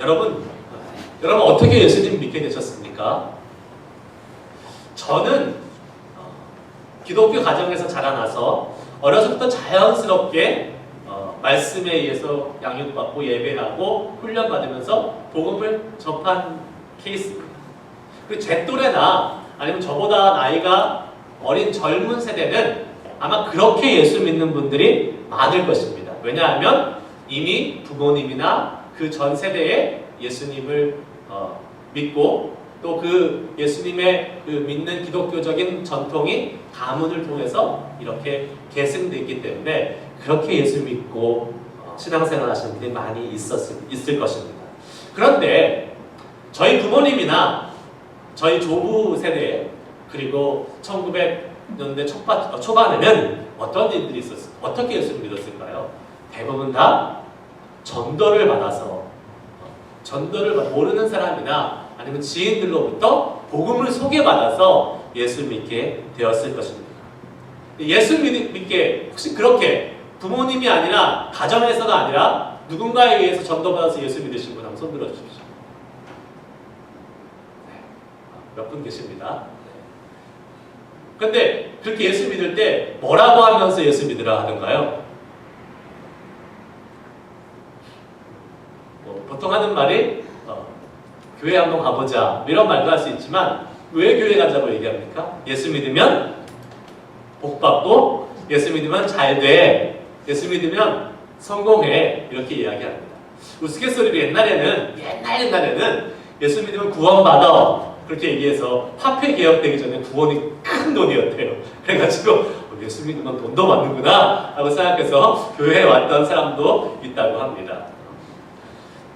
여러분 어떻게 예수님 믿게 되셨습니까? 저는 기독교 가정에서 자라나서 어려서부터 자연스럽게 말씀에 의해서 양육받고 예배하고 훈련받으면서 복음을 접한 케이스입니다. 그리고 제 또래나 아니면 저보다 나이가 어린 젊은 세대는 아마 그렇게 예수 믿는 분들이 많을 것입니다. 왜냐하면 이미 부모님이나 그 전 세대에 예수님을 믿고 또 그 예수님의 그 믿는 기독교적인 전통이 가문을 통해서 이렇게 계승되어 있기 때문에 그렇게 예수 믿고 신앙생활 하시는 분들이 많이 있을 것입니다. 그런데 저희 부모님이나 저희 조부 세대 그리고 1900년대 초반에는 어떤 일들이 있었을까요? 어떻게 예수를 믿었을까요? 대부분 다 전도를 받아서 모르는 사람이나 아니면 지인들로부터 복음을 소개받아서 예수 믿게 되었을 것입니다. 예수 믿게 혹시 그렇게 부모님이 아니라 가정에서가 아니라 누군가에 의해서 전도받아서 예수 믿으신 분 한번 손 들어주십시오. 몇 분 계십니다. 그런데 그렇게 예수 믿을 때 뭐라고 하면서 예수 믿으라 하던가요? 보통 하는 말이 교회 한번 가보자 이런 말도 할 수 있지만 왜 교회 가자고 얘기합니까? 예수 믿으면 복 받고 예수 믿으면 잘 돼, 예수 믿으면 성공해 이렇게 이야기합니다. 우스갯소리로 옛날에는 예수 믿으면 구원받아 그렇게 얘기해서 화폐 개혁되기 전에 구원이 큰 돈이었대요. 그래가지고 예수 믿으면 돈도 받는구나 하고 생각해서 교회에 왔던 사람도 있다고 합니다.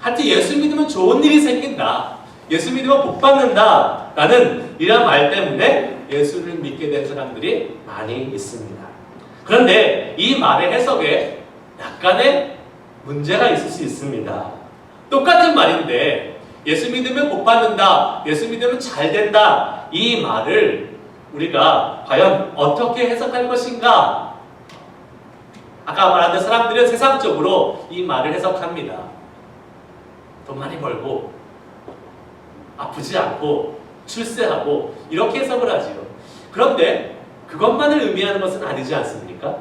하여튼 예수 믿으면 좋은 일이 생긴다, 예수 믿으면 복 받는다 라는 이런 말 때문에 예수를 믿게 된 사람들이 많이 있습니다. 그런데 이 말의 해석에 약간의 문제가 있을 수 있습니다. 똑같은 말인데 예수 믿으면 복 받는다, 예수 믿으면 잘 된다, 이 말을 우리가 과연 어떻게 해석할 것인가? 아까 말한 사람들은 세상적으로 이 말을 해석합니다. 돈 많이 벌고 아프지 않고 출세하고 이렇게 해석을 하지요. 그런데 그것만을 의미하는 것은 아니지 않습니까?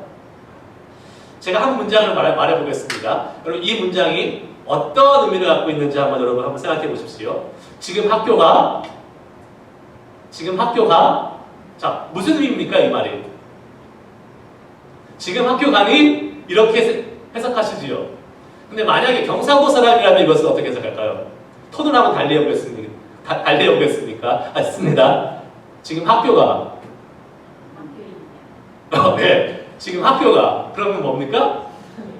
제가 한 문장을 말해보겠습니다. 여러분 이 문장이 어떤 의미를 갖고 있는지 한번 생각해 보십시오. 지금 학교가 자 무슨 의미입니까 이 말이? 지금 학교 가니? 이렇게 해석하시지요. 근데 만약에 경상도 사람이라면 이것을 어떻게 해석할까요? 톤을 한번 달리해보겠습니까? 맞습니다. 지금 학교가 네, 지금 학교가 그러면 뭡니까?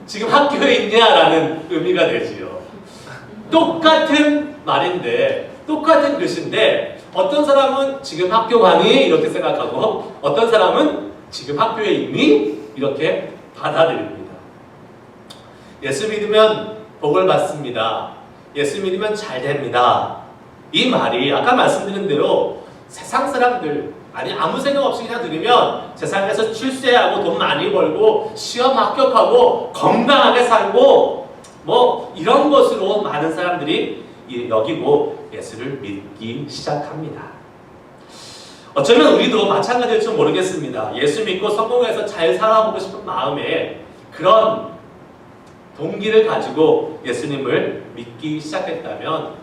지금 학교에 있냐라는 의미가 되지요. 똑같은 말인데 똑같은 글씨인데 어떤 사람은 지금 학교 가니? 이렇게 생각하고 어떤 사람은 지금 학교에 있니? 이렇게 받아들입니다. 예수 믿으면 복을 받습니다. 예수 믿으면 잘 됩니다. 이 말이 아까 말씀드린 대로 세상 사람들 아무 생각 없이 그냥 들으면 세상에서 출세하고 돈 많이 벌고 시험 합격하고 건강하게 살고 뭐 이런 것으로 많은 사람들이 여기고 예수를 믿기 시작합니다. 어쩌면 우리도 마찬가지일지 모르겠습니다. 예수 믿고 성공해서 잘 살아보고 싶은 마음에 그런 동기를 가지고 예수님을 믿기 시작했다면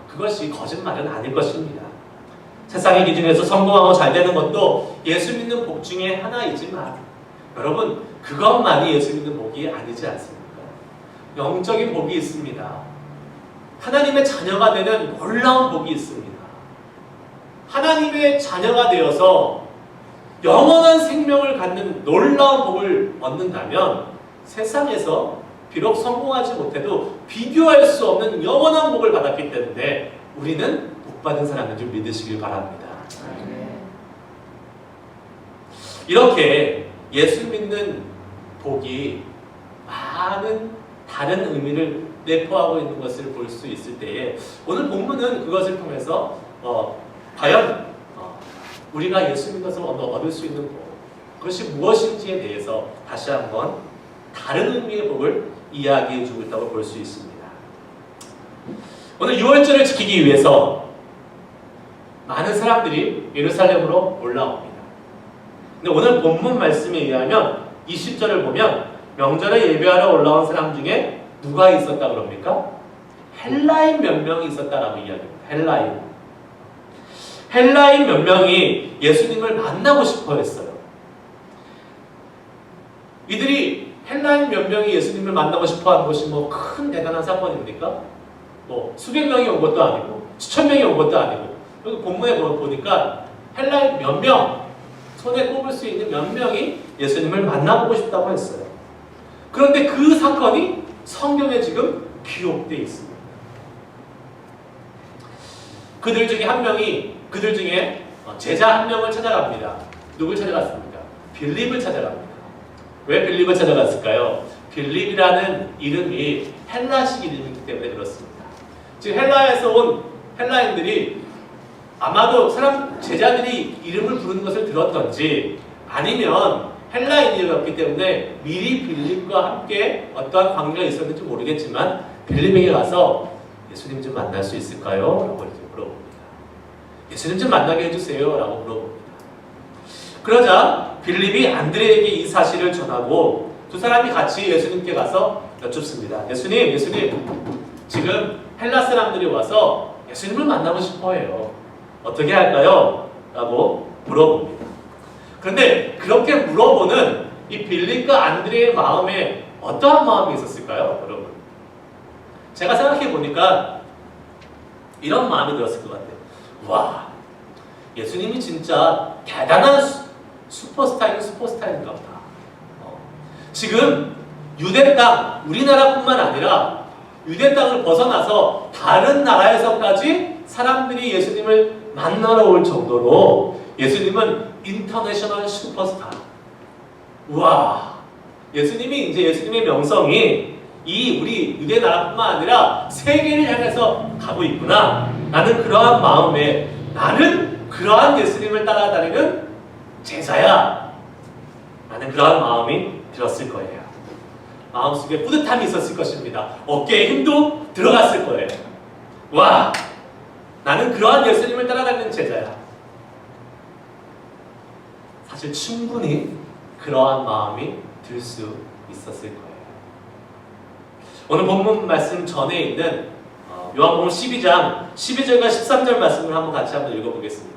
그것이 거짓말은 아닐 것입니다. 세상의 기준에서 성공하고 잘 되는 것도 예수 믿는 복 중에 하나이지만 여러분 그것만이 예수 믿는 복이 아니지 않습니까? 영적인 복이 있습니다. 하나님의 자녀가 되는 놀라운 복이 있습니다. 하나님의 자녀가 되어서 영원한 생명을 갖는 놀라운 복을 얻는다면 세상에서 비록 성공하지 못해도 비교할 수 없는 영원한 복을 받았기 때문에 우리는 복받은 사람인 줄 믿으시길 바랍니다. 이렇게 예수 믿는 복이 많은 다른 의미를 내포하고 있는 것을 볼 수 있을 때에 오늘 본문은 그것을 통해서 과연 우리가 예수 믿어서 얻을 수 있는 복, 그것이 무엇인지에 대해서 다시 한번 다른 의미의 복을 이야기해 주고 있다고 볼 수 있습니다. 오늘 6월절을 지키기 위해서 많은 사람들이 예루살렘으로 올라옵니다. 근데 오늘 본문 말씀에 의하면 20절을 보면 명절에 예배하러 올라온 사람 중에 누가 있었다 그럽니까? 헬라인 몇 명이 있었다라고 이야기합니다. 헬라인 몇 명이 예수님을 만나고 싶어 했어요. 이들이 헬라인 몇 명이 예수님을 만나고 싶어 하는 것이 뭐 큰 대단한 사건입니까? 뭐 수백 명이 온 것도 아니고 수천 명이 온 것도 아니고 여기 본문에 보니까 헬라인 몇 명, 손에 꼽을 수 있는 몇 명이 예수님을 만나보고 싶다고 했어요. 그런데 그 사건이 성경에 지금 기록되어 있습니다. 그들 중에 제자 한 명을 찾아갑니다. 누굴 찾아갔습니까? 빌립을 찾아갑니다. 왜 빌립을 찾아갔을까요? 빌립이라는 이름이 헬라식 이름이기 때문에 그렇습니다. 지금 헬라에서 온 헬라인들이 아마도 제자들이 이름을 부르는 것을 들었던지 아니면 헬라인이었기 때문에 미리 빌립과 함께 어떠한 관계가 있었는지 모르겠지만 빌립에게 가서 예수님 좀 만날 수 있을까요? 라고 이렇게 물어봅니다. 예수님 좀 만나게 해주세요. 라고 물어봅니다. 그러자 빌립이 안드레에게 이 사실을 전하고 두 사람이 같이 예수님께 가서 여쭙습니다. 예수님, 지금 헬라 사람들이 와서 예수님을 만나고 싶어 해요. 어떻게 할까요? 라고 물어봅니다. 그런데 그렇게 물어보는 이 빌립과 안드레의 마음에 어떠한 마음이 있었을까요? 여러분, 제가 생각해 보니까 이런 마음이 들었을 것 같아요. 와, 예수님이 진짜 대단한 슈퍼스타인가 보다. 지금 유대 땅, 우리나라뿐만 아니라 유대 땅을 벗어나서 다른 나라에서까지 사람들이 예수님을 만나러 올 정도로 예수님은 인터내셔널 슈퍼스타. 우와, 예수님의 명성이 우리 유대 나라뿐만 아니라 세계를 향해서 가고 있구나. 나는 그러한 마음에 나는 그러한 예수님을 따라다니는 제자야. 나는 그러한 마음이 들었을 거예요. 마음속에 뿌듯함이 있었을 것입니다. 어깨에 힘도 들어갔을 거예요. 와, 나는 그러한 예수님을 따라다니는 제자야. 사실 충분히 그러한 마음이 들 수 있었을 거예요. 오늘 본문 말씀 전에 있는 요한복음 12장 12절과 13절 말씀을 같이 읽어보겠습니다.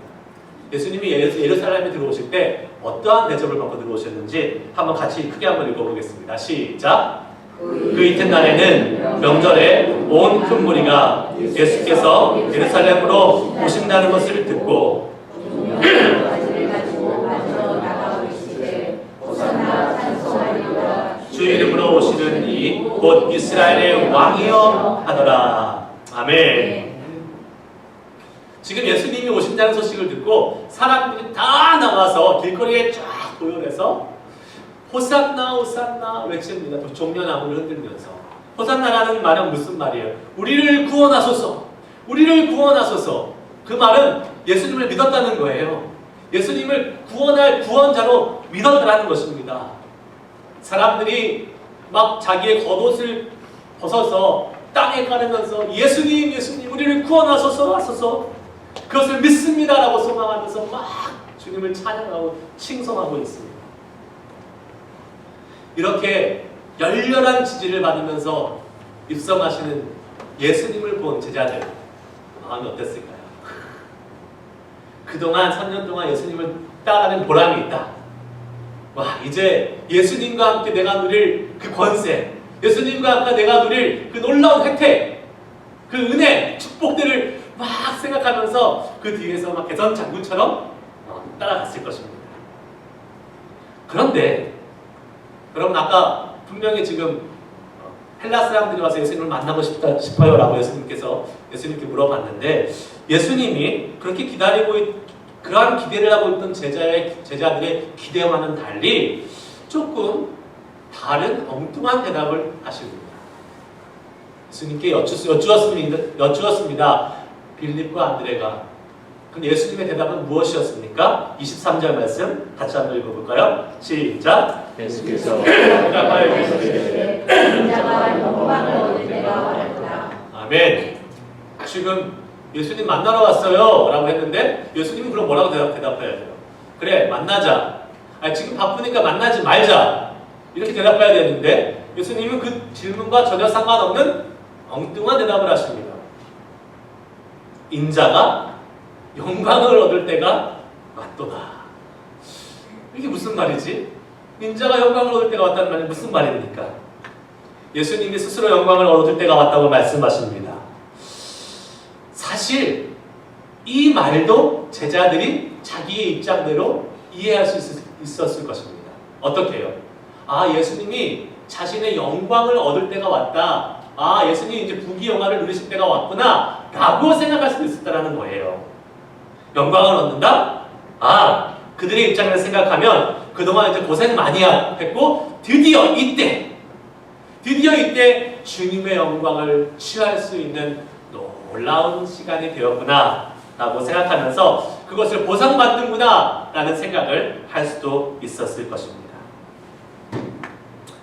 예수님이 예루살렘에 들어오실 때 어떠한 대접을 받고 들어오셨는지 같이 크게 읽어보겠습니다. 시작! 그 이튿날에는 명절에 온 큰 무리가 예수께서 예루살렘으로 오신다는 것을 듣고 주 이름으로 오시는 이 곧 이스라엘의 왕이여 하더라. 아멘. 지금 예수님이 오신다는 소식을 듣고 사람들이 다 나와서 길거리에 쫙 모여서 호산나 호산나 외칩니다. 종려나무를 흔들면서. 호산나라는 말은 무슨 말이에요? 우리를 구원하소서. 우리를 구원하소서. 그 말은 예수님을 믿었다는 거예요. 예수님을 구원할 구원자로 믿었다는 것입니다. 사람들이 막 자기의 겉옷을 벗어서 땅에 깔으면서 예수님 우리를 구원하소서 하소서 그것을 믿습니다라고 소망하면서 막 주님을 찬양하고 칭송하고 있습니다. 이렇게 열렬한 지지를 받으면서 입성하시는 예수님을 본 제자들 마음이 어땠을까요? 그동안 3년 동안 예수님을 따라가는 보람이 있다. 와, 이제 예수님과 함께 내가 누릴 그 권세, 예수님과 함께 내가 누릴 그 놀라운 혜택, 그 은혜, 축복들을 막 생각하면서 그 뒤에서 막 개선 장군처럼 따라갔을 것입니다. 그런데 여러분, 아까 분명히 지금 헬라 사람들이 와서 예수님을 만나고 싶어요 라고 예수님께 물어봤는데, 예수님이 그렇게 그러한 기대를 하고 있던 제자들의 기대와는 달리 조금 다른 엉뚱한 대답을 하십니다. 예수님께 여쭈었습니다. 빌립과 안드레가. 근데 예수님의 대답은 무엇이었습니까? 23절 말씀 같이 한번 읽어볼까요? 시작! 예수께서 아멘. 지금 예수님 만나러 왔어요 라고 했는데 예수님은 그럼 뭐라고 대답해야 돼요? 그래, 만나자. 지금 바쁘니까 만나지 말자. 이렇게 대답해야 되는데 예수님은 그 질문과 전혀 상관없는 엉뚱한 대답을 하십니다. 인자가 영광을 얻을 때가 왔도다. 이게 무슨 말이지? 인자가 영광을 얻을 때가 왔다는 말이 무슨 말입니까? 예수님이 스스로 영광을 얻을 때가 왔다고 말씀하십니다. 사실 이 말도 제자들이 자기의 입장대로 이해할 수 있었을 것입니다. 어떻게 해요? 예수님이 자신의 영광을 얻을 때가 왔다. 예수님이 이제 부귀영화를 누리실 때가 왔구나 라고 생각할 수도 있었다는 거예요. 영광을 얻는다? 그들의 입장에서 생각하면 그동안 이제 고생 많이 했고 드디어 이때 주님의 영광을 취할 수 있는 놀라운 시간이 되었구나 라고 생각하면서 그것을 보상받는구나 라는 생각을 할 수도 있었을 것입니다.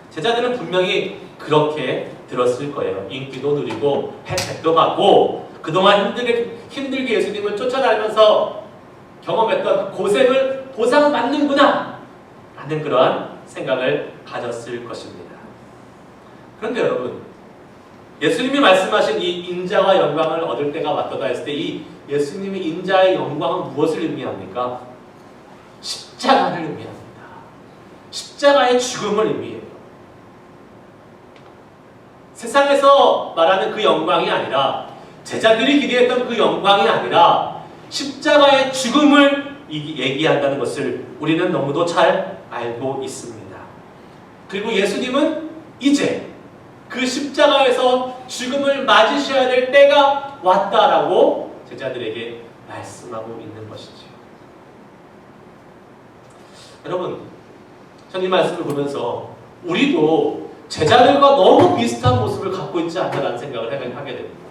제자들은 분명히 그렇게 들었을 거예요. 인기도 누리고 혜택도 받고 그동안 힘들게 예수님을 쫓아다니면서 경험했던 고생을 보상받는구나 라는 그러한 생각을 가졌을 것입니다. 그런데 여러분, 예수님이 말씀하신 이 인자와 영광을 얻을 때가 왔도다 했을 때 이 예수님의 인자의 영광은 무엇을 의미합니까? 십자가를 의미합니다. 십자가의 죽음을 의미해요. 세상에서 말하는 그 영광이 아니라 제자들이 기대했던 그 영광이 아니라 십자가의 죽음을 얘기한다는 것을 우리는 너무도 잘 알고 있습니다. 그리고 예수님은 이제 그 십자가에서 죽음을 맞으셔야 될 때가 왔다라고 제자들에게 말씀하고 있는 것이죠. 여러분, 전 이 말씀을 보면서 우리도 제자들과 너무 비슷한 모습을 갖고 있지 않나라는 생각을 하게 됩니다.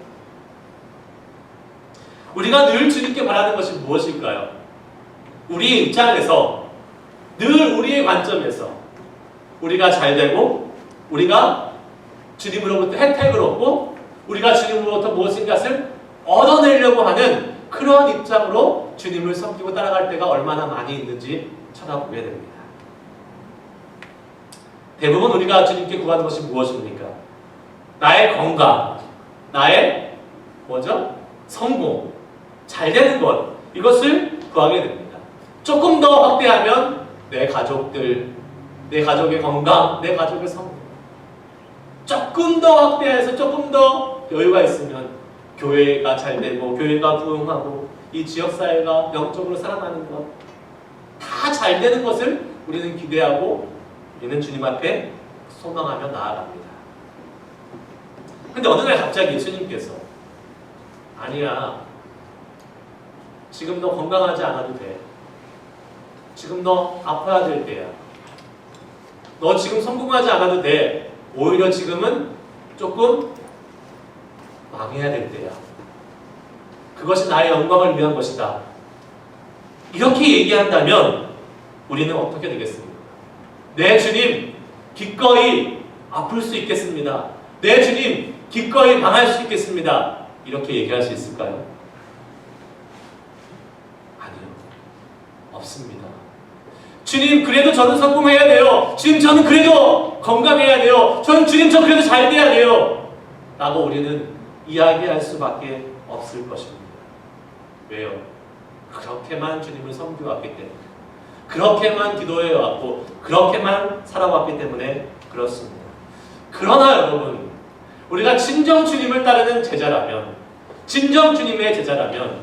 우리가 늘 주님께 바라는 것이 무엇일까요? 우리의 입장에서, 늘 우리의 관점에서 우리가 잘 되고 우리가 주님으로부터 혜택을 얻고 우리가 주님으로부터 무엇인가를 얻어내려고 하는 그런 입장으로 주님을 섬기고 따라갈 때가 얼마나 많이 있는지 쳐다보게 됩니다. 대부분 우리가 주님께 구하는 것이 무엇입니까? 나의 건강, 나의 성공, 잘 되는 것, 이것을 구하게 됩니다. 조금 더 확대하면 내 가족들, 내 가족의 건강, 내 가족의 성공. 조금 더 확대해서 조금 더 여유가 있으면 교회가 잘 되고 교회가 부흥하고 이 지역사회가 영적으로 살아나는 것, 다 잘 되는 것을 우리는 기대하고 우리는 주님 앞에 소망하며 나아갑니다. 근데 어느 날 갑자기 예수님께서 아니야, 지금 너 건강하지 않아도 돼. 지금 너 아파야 될 때야. 너 지금 성공하지 않아도 돼. 오히려 지금은 조금 망해야 될 때야. 그것이 나의 영광을 위한 것이다. 이렇게 얘기한다면 우리는 어떻게 되겠습니까? 네, 주님, 기꺼이 아플 수 있겠습니다. 네, 주님, 기꺼이 망할 수 있겠습니다. 이렇게 얘기할 수 있을까요? 아니요. 없습니다. 주님, 그래도 저는 성공해야 돼요. 주님, 저는 그래도 건강해야 돼요. 주님, 저 그래도 잘 돼야 돼요. 라고 우리는 이야기할 수밖에 없을 것입니다. 왜요? 그렇게만 주님을 섬겨왔기 때문에, 그렇게만 기도해왔고, 그렇게만 살아왔기 때문에 그렇습니다. 그러나 여러분, 우리가 진정 주님을 따르는 제자라면, 진정 주님의 제자라면,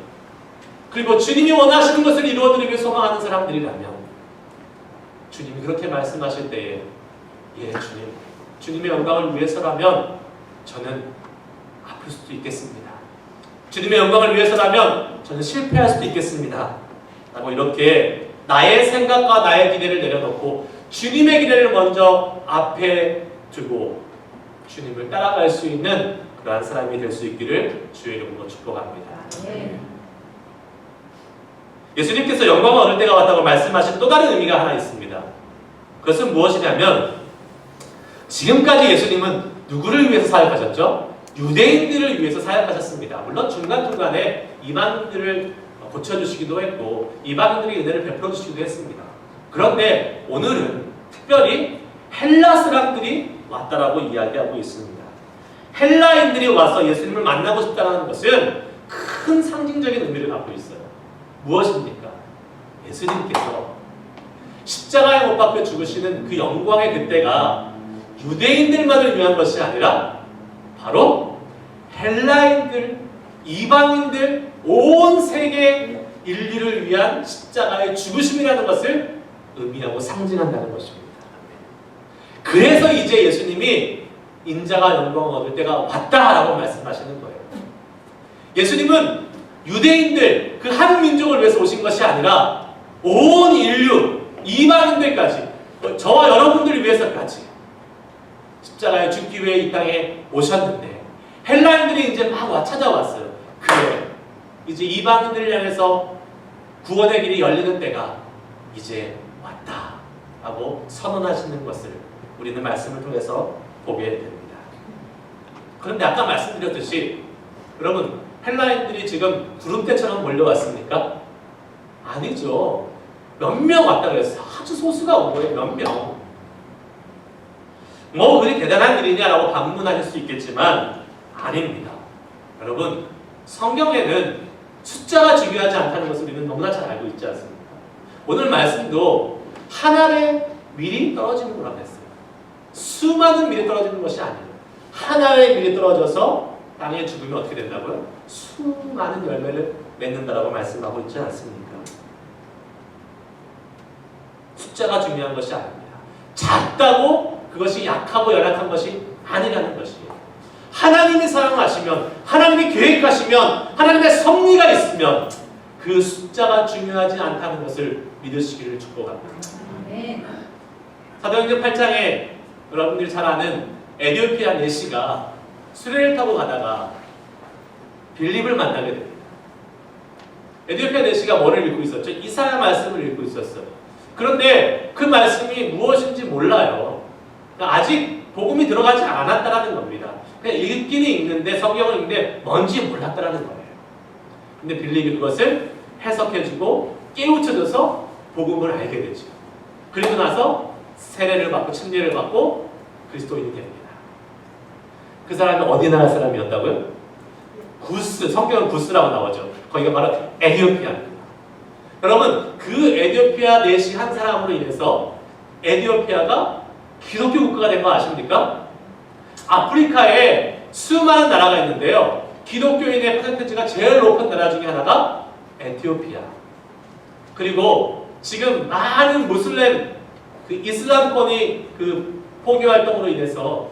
그리고 주님이 원하시는 것을 이루어드리길 소망하는 사람들이라면, 주님이 그렇게 말씀하실 때에 예, 주님, 주님의 영광을 위해서라면 저는 아플 수도 있겠습니다. 주님의 영광을 위해서라면 저는 실패할 수도 있겠습니다. 라고 이렇게 나의 생각과 나의 기대를 내려놓고 주님의 기대를 먼저 앞에 두고 주님을 따라갈 수 있는 그러한 사람이 될 수 있기를 주의 이름으로 축복합니다. 예수님께서 영광을 얻을 때가 왔다고 말씀하신 또 다른 의미가 하나 있습니다. 그것은 무엇이냐면 지금까지 예수님은 누구를 위해서 사역하셨죠? 유대인들을 위해서 사역하셨습니다. 물론 중간중간에 이방인들을 고쳐주시기도 했고 이방인들이 은혜를 베풀어 주시기도 했습니다. 그런데 오늘은 특별히 헬라 사람들이 왔다라고 이야기하고 있습니다. 헬라인들이 와서 예수님을 만나고 싶다는 것은 큰 상징적인 의미를 갖고 있어요. 무엇입니까? 예수님께서 십자가에 못 박혀 죽으시는 그 영광의 그때가 유대인들만을 위한 것이 아니라 바로 헬라인들, 이방인들, 온 세계 인류를 위한 십자가의 죽으심이라는 것을 의미하고 상징한다는 것입니다. 그래서 이제 예수님이 인자가 영광을 얻을 때가 왔다라고 말씀하시는 거예요. 예수님은 유대인들, 그 한 민족을 위해서 오신 것이 아니라 온 인류, 이방인들까지, 저와 여러분들을 위해서까지 십자가에 죽기 위해 이 땅에 오셨는데 헬라인들이 이제 막 찾아왔어요. 그래, 이제 이방인들을 향해서 구원의 길이 열리는 때가 이제 왔다 하고 선언하시는 것을 우리는 말씀을 통해서 보게 됩니다. 그런데 아까 말씀드렸듯이 여러분, 헬라인들이 지금 구름대처럼 몰려왔습니까? 아니죠. 몇 명 왔다 그랬어요. 아주 소수가 온 거예요. 몇 명. 뭐 그리 대단한 일이냐라고 반문하실 수 있겠지만 아닙니다. 여러분, 성경에는 숫자가 중요하지 않다는 것을 우리는 너무나 잘 알고 있지 않습니까? 오늘 말씀도 한 알의 밀이 떨어지는 거라고 했어요. 수많은 밀이 떨어지는 것이 아니에요. 한 알의 밀이 떨어져서 땅에 죽으면 어떻게 된다고요? 수많은 열매를 맺는다라고 말씀하고 있지 않습니까? 숫자가 중요한 것이 아닙니다. 작다고 그것이 약하고 연약한 것이 아니라는 것이에요. 하나님이 사랑하시면, 하나님이 계획하시면, 하나님의 섭리가 있으면 그 숫자가 중요하지 않다는 것을 믿으시기를 축복합니다. 사도행전 8장에 여러분들이 잘 아는 에디오피아 내시가 수레를 타고 가다가 빌립을 만나게 됩니다. 에디오피아 내시가 뭐를 읽고 있었죠? 이사야 말씀을 읽고 있었어요. 그런데 그 말씀이 무엇인지 몰라요. 아직 복음이 들어가지 않았다라는 겁니다. 그냥 읽기는 읽는데, 성경을 읽는데 뭔지 몰랐다라는 거예요. 근데 빌립이 그것을 해석해주고 깨우쳐줘서 복음을 알게 되죠. 그리고 나서 세례를 받고 침례를 받고 그리스도인이 됩니다. 그 사람이 어디 나라 사람이었다고요? 구스, 성경은 구스라고 나오죠. 거기가 바로 에디오피아입니다. 여러분, 그 에디오피아 내시 한 사람으로 인해서 에디오피아가 기독교 국가가 된 거 아십니까? 아프리카에 수많은 나라가 있는데요. 기독교인의 퍼센티지가 제일 높은 나라 중에 하나가 에티오피아. 그리고 지금 많은 무슬림, 그 이슬람권이 그 포교 활동으로 인해서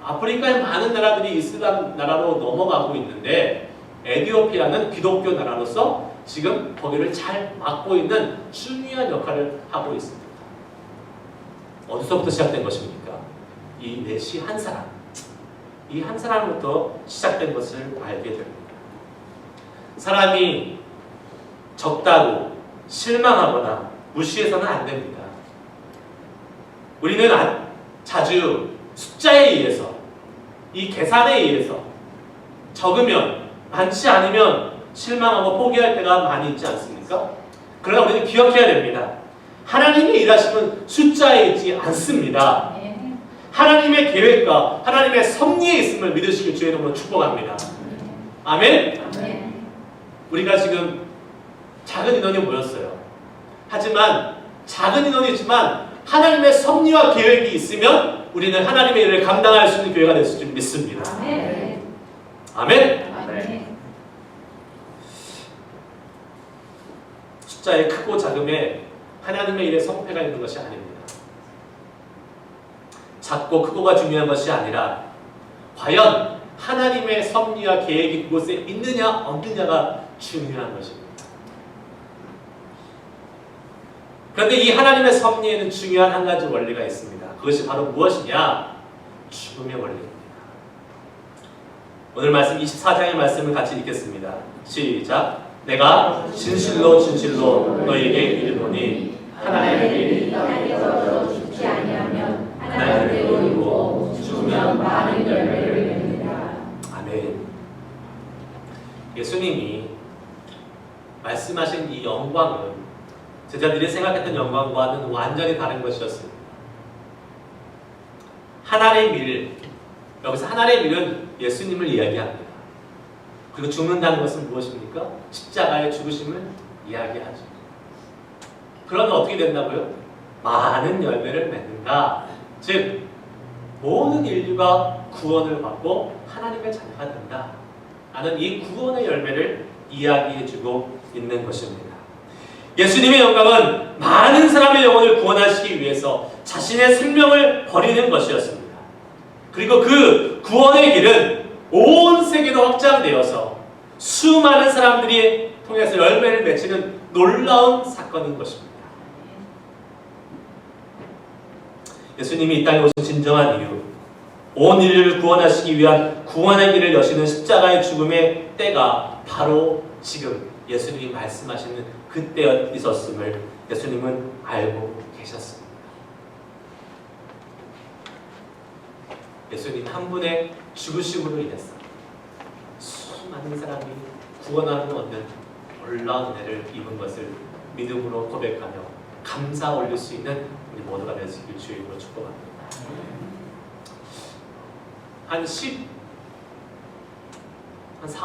아프리카의 많은 나라들이 이슬람 나라로 넘어가고 있는데 에티오피아는 기독교 나라로서 지금 거기를 잘 맡고 있는 중요한 역할을 하고 있습니다. 어디서부터 시작된 것입니까? 이 내시 한 사람, 이 한 사람부터 시작된 것을 알게 됩니다. 사람이 적다고 실망하거나 무시해서는 안 됩니다. 우리는 자주 숫자에 의해서, 이 계산에 의해서 적으면, 많지 않으면 실망하고 포기할 때가 많이 있지 않습니까? 그러나 우리는 기억해야 됩니다. 하나님의 일하심은 숫자에 있지 않습니다. 하나님의 계획과 하나님의 섭리에 있음을 믿으시길 주의 이름으로 축복합니다. 아멘? 우리가 지금 작은 인원이 모였어요. 하지만 작은 인원이지만 하나님의 섭리와 계획이 있으면 우리는 하나님의 일을 감당할 수 있는 교회가 될 수 있을 믿습니다. 아멘? 숫자의 크고 작음에 하나님의 일에 성패가 있는 것이 아닙니다. 작고 크고가 중요한 것이 아니라 과연 하나님의 섭리와 계획이 그곳에 있느냐 없느냐가 중요한 것입니다. 그런데 이 하나님의 섭리에는 중요한 한 가지 원리가 있습니다. 그것이 바로 무엇이냐? 죽음의 원리입니다. 오늘 말씀 24장의 말씀을 같이 읽겠습니다. 시작. 내가 진실로 진실로 너희에게 이르노니 하나님의 일이 땅에서 죽지 아니하면 하나님의 이루고 죽으면 많은 열매를 맺느니라. 아멘. 예수님이 말씀하신 이 영광은 제자들이 생각했던 영광과는 완전히 다른 것이었습니다. 하나의 밀, 여기서 하나의 밀은 예수님을 이야기합니다. 그리고 죽는다는 것은 무엇입니까? 십자가의 죽으심을 이야기하죠. 그러면 어떻게 된다고요? 많은 열매를 맺는다. 즉 모든 인류가 구원을 받고 하나님의 자녀가 된다. 라는 이 구원의 열매를 이야기해주고 있는 것입니다. 예수님의 영광은 많은 사람의 영혼을 구원하시기 위해서 자신의 생명을 버리는 것이었습니다. 그리고 그 구원의 길은 온 세계로 확장되어서 수많은 사람들이 통해서 열매를 맺히는 놀라운 사건인 것입니다. 예수님이 이 땅에 오신 진정한 이유, 온 인류를 구원하시기 위한 구원의 길을 여시는 십자가의 죽음의 때가 바로 지금 예수님이 말씀하시는 그때에 있었음을 예수님은 알고 계셨습니다. 예수님 한 분의 죽으심으로 인해서 수많은 사람이 구원하는 얻는 놀라운 은혜를 입은 것을 믿음으로 고백하며 감사 올릴 수 있는 우리 모두가 될 수 있길 주의 이름으로 축복합니다. 한 4,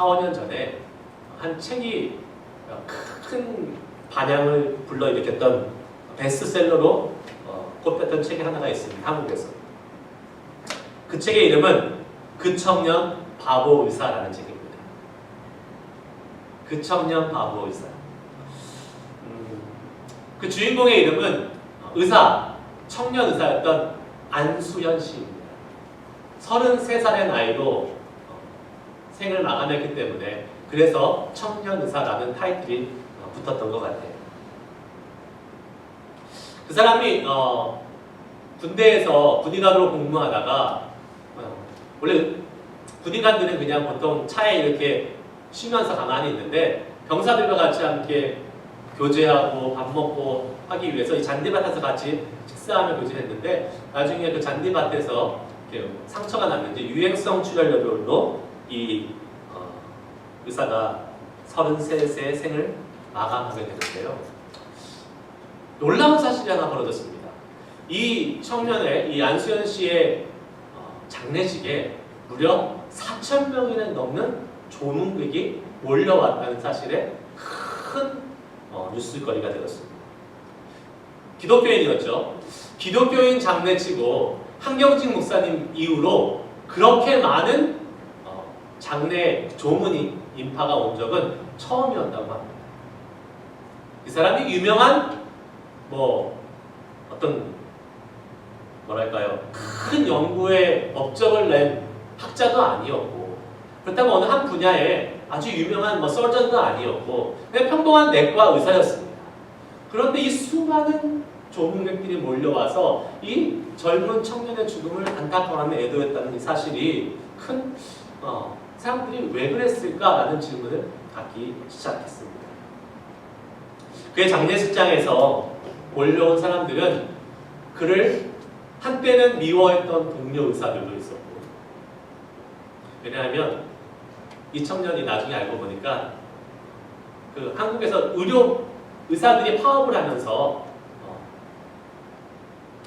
5년 전에 한 책이 큰 반향을 불러일으켰던 베스트셀러로 꼽혔던 책이 하나가 있습니다. 한국에서. 그 책의 이름은 그 청년 바보 의사라는 책입니다. 그 청년 바보 의사. 그 주인공의 이름은 의사, 청년 의사였던 안수연 씨입니다. 33살의 나이로 생을 마감했기 때문에 그래서 청년 의사라는 타이틀이 붙었던 것 같아요. 그 사람이 군대에서 군의관으로 근무하다가 원래 군의관들은 그냥 보통 차에 이렇게 쉬면서 가만히 있는데 병사들과 같이 함께 교제하고 밥 먹고 하기 위해서 이 잔디밭에서 같이 식사하며 교제했는데 나중에 그 잔디밭에서 이렇게 상처가 났는지 유행성 출혈로 이 의사가 33세의 생을 마감하게 되는데요. 놀라운 사실이 하나 벌어졌습니다. 이 청년의 이 안수연 씨의 장례식에 무려 4,000명이나 넘는 조문객이 몰려왔다는 사실에 큰 뉴스거리가 되었습니다. 기독교인이었죠. 기독교인 장례치고 한경직 목사님 이후로 그렇게 많은 장례 조문이 인파가 온 적은 처음이었다고 합니다. 이 사람이 유명한 어떤 뭐랄까요, 큰 연구에 업적을 낸 학자도 아니었고, 그렇다고 어느 한 분야에 아주 유명한 서전도 아니었고 그냥 평범한 내과 의사였습니다. 그런데 이 수많은 조문객들이 몰려와서 이 젊은 청년의 죽음을 안타까워하며 애도했다는 이 사실이 큰 사람들이 왜 그랬을까라는 질문을 갖기 시작했습니다. 그의 장례식장에서 몰려온 사람들은 그를 한때는 미워했던 동료 의사들도 있었고, 왜냐하면 이 청년이 나중에 알고 보니까 그 한국에서 의료 의사들이 파업을 하면서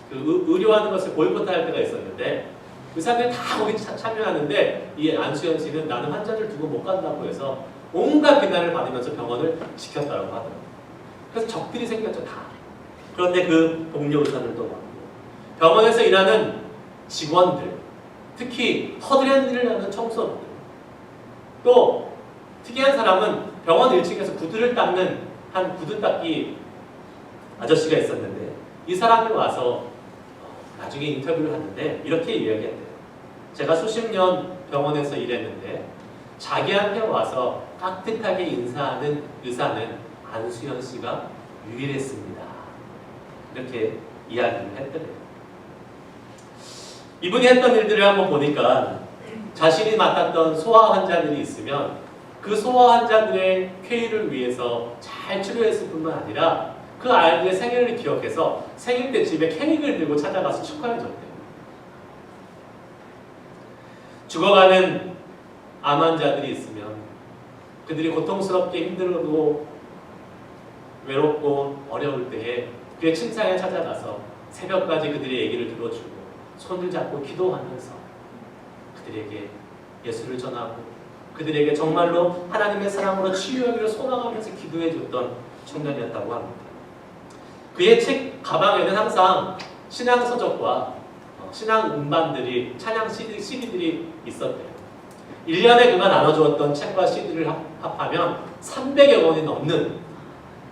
그 의료하는 것을 보이콧할 때가 있었는데 의사들이 다 거기 참여하는데 이 안수연 씨는 나는 환자를 두고 못 간다고 해서 온갖 비난을 받으면서 병원을 지켰다고 하더라고요. 그래서 적들이 생겼죠, 다. 그런데 그 동료 의사들도 많고 병원에서 일하는 직원들, 특히 허드렛 일을 하는 청소부들, 또 특이한 사람은 병원 1층에서 구두를 닦는 한 구두 닦기 아저씨가 있었는데 이 사람이 와서 나중에 인터뷰를 하는데 이렇게 이야기했대요. 제가 수십 년 병원에서 일했는데 자기한테 와서 깍듯하게 인사하는 의사는 안수연 씨가 유일했습니다. 이렇게 이야기를 했더래요. 이분이 했던 일들을 한번 보니까 자신이 맡았던 소아 환자들이 있으면 그 소아 환자들의 쾌유를 위해서 잘 치료했을 뿐만 아니라 그 아이들의 생일을 기억해서 생일 때 집에 케이크를 들고 찾아가서 축하해줬대요. 죽어가는 암 환자들이 있으면 그들이 고통스럽게 힘들고 외롭고 어려울 때에 그의 침상에 찾아가서 새벽까지 그들의 얘기를 들어주고 손을 잡고 기도하면서 그들에게 예수를 전하고 그들에게 정말로 하나님의 사랑으로 치유하기를 소망하면서 기도해 줬던 청년이었다고 합니다. 그의 책 가방에는 항상 신앙 서적과 신앙 음반들이, 찬양 CD들이 있었대요. 1년에 그가 나눠주었던 책과 CD를 합하면 300여 권이 넘는,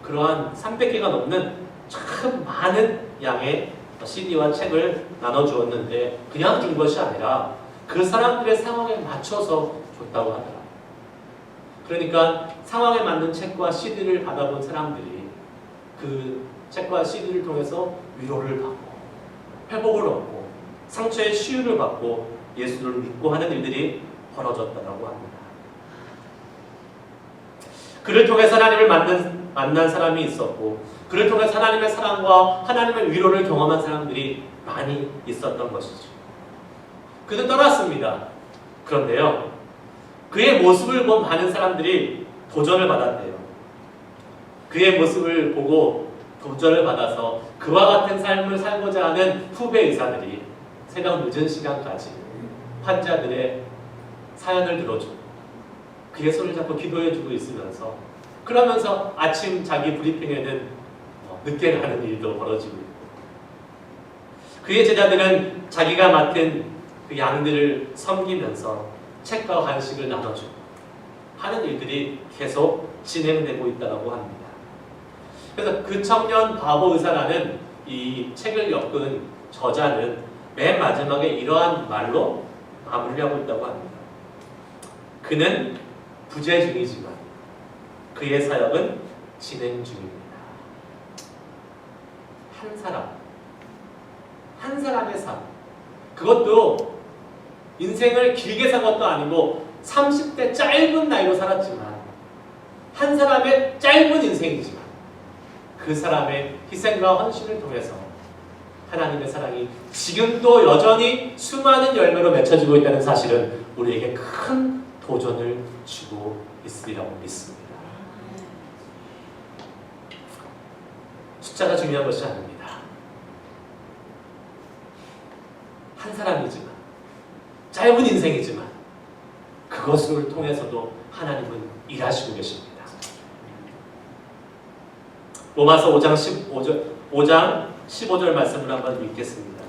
그러한 300개가 넘는 참 많은 양의 CD와 책을 나눠주었는데 그냥 준 것이 아니라 그 사람들의 상황에 맞춰서 줬다고 하더라. 그러니까 상황에 맞는 책과 CD를 받아본 사람들이 그 책과 CD를 통해서 위로를 받고 회복을 얻고 상처의 치유를 받고 예수를 믿고 하는 일들이 벌어졌다고 합니다. 그를 통해서 하나님을 만난 사람이 있었고 그를 통해서 하나님의 사랑과 하나님의 위로를 경험한 사람들이 많이 있었던 것이죠. 그는 떠났습니다. 그런데요, 그의 모습을 본 많은 사람들이 도전을 받았대요. 그의 모습을 보고 도전을 받아서 그와 같은 삶을 살고자 하는 후배 의사들이 새벽 늦은 시간까지 환자들의 사연을 들어주고 그의 손을 잡고 기도해주고 있으면서, 그러면서 아침 자기 브리핑에는 늦게 가는 일도 벌어지고 있고, 그의 제자들은 자기가 맡은 그 양들을 섬기면서 책과 간식을 나눠주고 하는 일들이 계속 진행되고 있다고 합니다. 그래서 그 청년 바보 의사라는 이 책을 엮은 저자는 맨 마지막에 이러한 말로 마무리하고 있다고 합니다. 그는 부재 중이지만 그의 사역은 진행 중입니다. 한 사람의 삶, 그것도 인생을 길게 산 것도 아니고 30대 짧은 나이로 살았지만, 한 사람의 짧은 인생이지만 그 사람의 희생과 헌신을 통해서 하나님의 사랑이 지금도 여전히 수많은 열매로 맺혀지고 있다는 사실은 우리에게 큰 도전을 주고 있으리라고 믿습니다. 숫자가 중요한 것이 아닙니다. 한 사람이지만, 짧은 인생이지만 그것을 통해서도 하나님은 일하시고 계십니다. 로마서 5장 15절 말씀을 한번 읽겠습니다.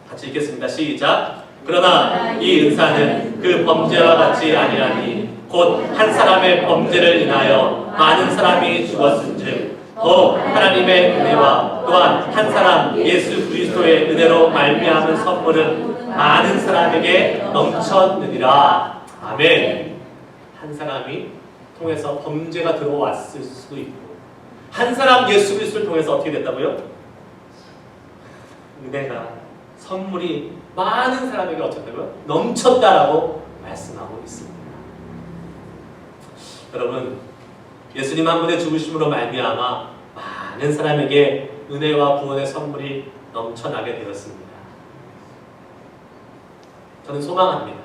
같이 읽겠습니다. 시작. 그러나 이 은사는 그 범죄와 같이 아니하니 곧 한 사람의 범죄를 인하여 많은 사람이 죽었은즉 더 하나님의 은혜와 또한 한 사람 예수 그리스도의 은혜로 말미암은 선물은 많은 사람에게 넘쳤느니라. 아멘. 한 사람이 통해서 범죄가 들어왔을 수도 있고, 한 사람 예수 그리스도를 통해서 어떻게 됐다고요? 은혜가, 선물이 많은 사람에게 어쩌다고요? 넘쳤다라고 말씀하고 있습니다. 여러분, 예수님 한 분의 죽으심으로 말미암아 많은 사람에게 은혜와 구원의 선물이 넘쳐나게 되었습니다. 저는 소망합니다.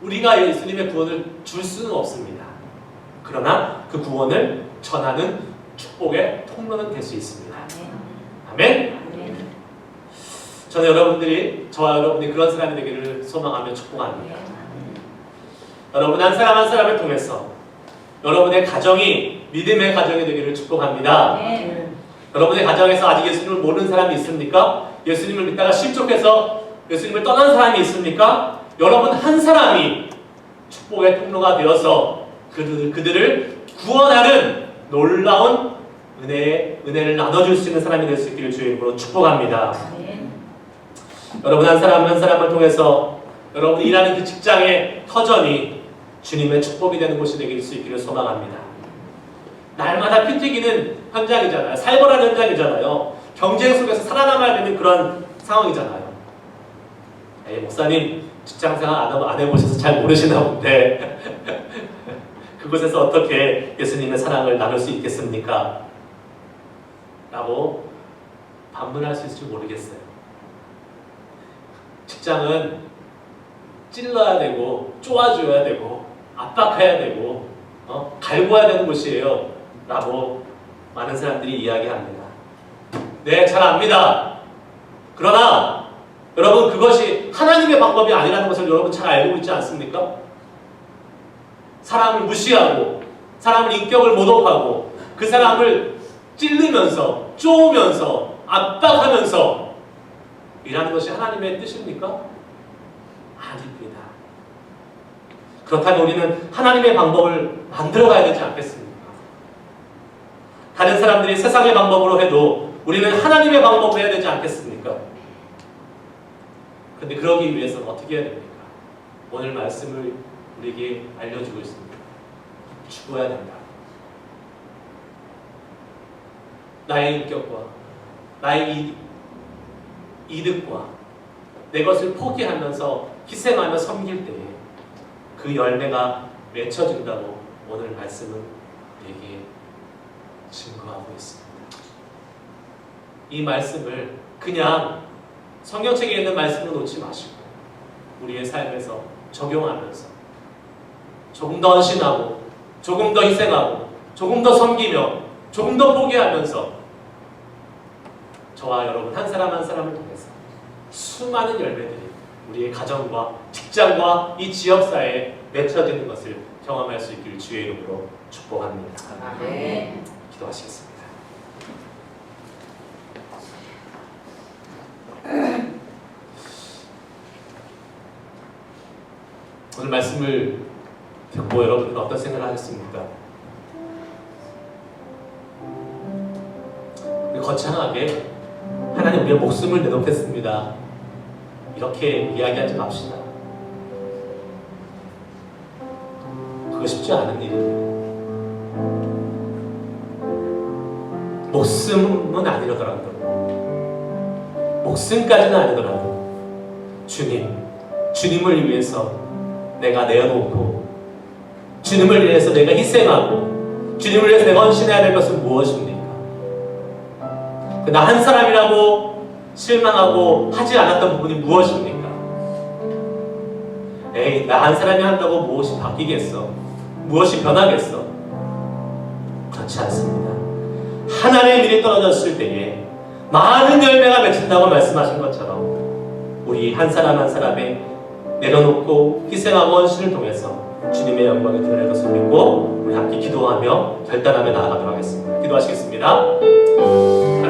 우리가 예수님의 구원을 줄 수는 없습니다. 그러나 그 구원을 전하는 축복의 통로는 될 수 있습니다. 아멘? 저는 저와 여러분이 그런 사람이 되기를 소망하며 축복합니다. 여러분 한 사람 한 사람을 통해서 여러분의 가정이 믿음의 가정이 되기를 축복합니다. 여러분의 가정에서 아직 예수님을 모르는 사람이 있습니까? 예수님을 믿다가 실족해서 예수님을 떠난 사람이 있습니까? 여러분 한 사람이 축복의 통로가 되어서 그들을 구원하는 놀라운 은혜를 나눠줄 수 있는 사람이 될 수 있기를 주의 이름으로 축복합니다. 여러분 한 사람 한 사람을 통해서 여러분이 일하는 그 직장의 터전이 주님의 축복이 되는 곳이 되길 수 있기를 소망합니다. 날마다 피 튀기는 현장이잖아요. 살벌한 현장이잖아요. 경쟁 속에서 살아남아야 되는 그런 상황이잖아요. 목사님 직장생활 안 해보셔서 잘 모르시나 본데 그곳에서 어떻게 예수님의 사랑을 나눌 수 있겠습니까? 라고 반문할 수 있을지 모르겠어요. 직장은 찔러야 되고 쪼아줘야 되고 압박해야 되고 갈구해야 되는 곳이에요 라고 많은 사람들이 이야기합니다. 네, 잘 압니다. 그러나 여러분, 그것이 하나님의 방법이 아니라는 것을 여러분 잘 알고 있지 않습니까? 사람을 무시하고 사람을 인격을 모독하고 그 사람을 찔르면서 쪼으면서 압박하면서 일하는 것이 하나님의 뜻입니까? 아닙니다. 그렇다면 우리는 하나님의 방법을 만들어가야 되지 않겠습니까? 다른 사람들이 세상의 방법으로 해도 우리는 하나님의 방법으로 해야 되지 않겠습니까? 그런데 그러기 위해서는 어떻게 해야 됩니까? 오늘 말씀을 우리에게 알려주고 있습니다. 죽어야 된다. 나의 인격과 나의 이득과 내 것을 포기하면서 희생하며 섬길 때에 그 열매가 맺혀진다고 오늘 말씀은 우리에게 증거하고 있습니다. 이 말씀을 그냥 성경책에 있는 말씀으로 놓지 마시고 우리의 삶에서 적용하면서 조금 더 헌신하고 조금 더 희생하고 조금 더 섬기며 조금 더 포기하면서 저와 여러분 한 사람 한 사람을 통해서 수많은 열매들이 우리의 가정과 직장과 이 지역사회에 맺혀지는 것을 경험할 수 있기를 주의 이름으로 축복합니다. 네. 기도하시겠습니다. 오늘 말씀을 듣고 여러분은 어떤 생각을 하셨습니까? 우리 거창하게 하나님 우리의 목숨을 내놓겠습니다. 이렇게 이야기하지 맙시다. 그거 쉽지 않은 일이에요. 목숨은 아니더라도 목숨까지는 아니더라도 주님을 위해서 내가 내어놓고 주님을 위해서 내가 희생하고 주님을 위해서 내가 헌신해야 될 것은 무엇입니까? 나 한 사람이라고 실망하고 하지 않았던 부분이 무엇입니까? 에이, 나 한 사람이 한다고 무엇이 바뀌겠어? 무엇이 변하겠어? 그렇지 않습니다. 하나님의 밀이 떨어졌을 때에 많은 열매가 맺힌다고 말씀하신 것처럼 우리 한 사람 한 사람의 내려놓고 희생하고 헌신을 통해서 주님의 영광이 드러날 것을 믿고 우리 함께 기도하며 결단하며 나아가도록 하겠습니다. 기도하시겠습니다.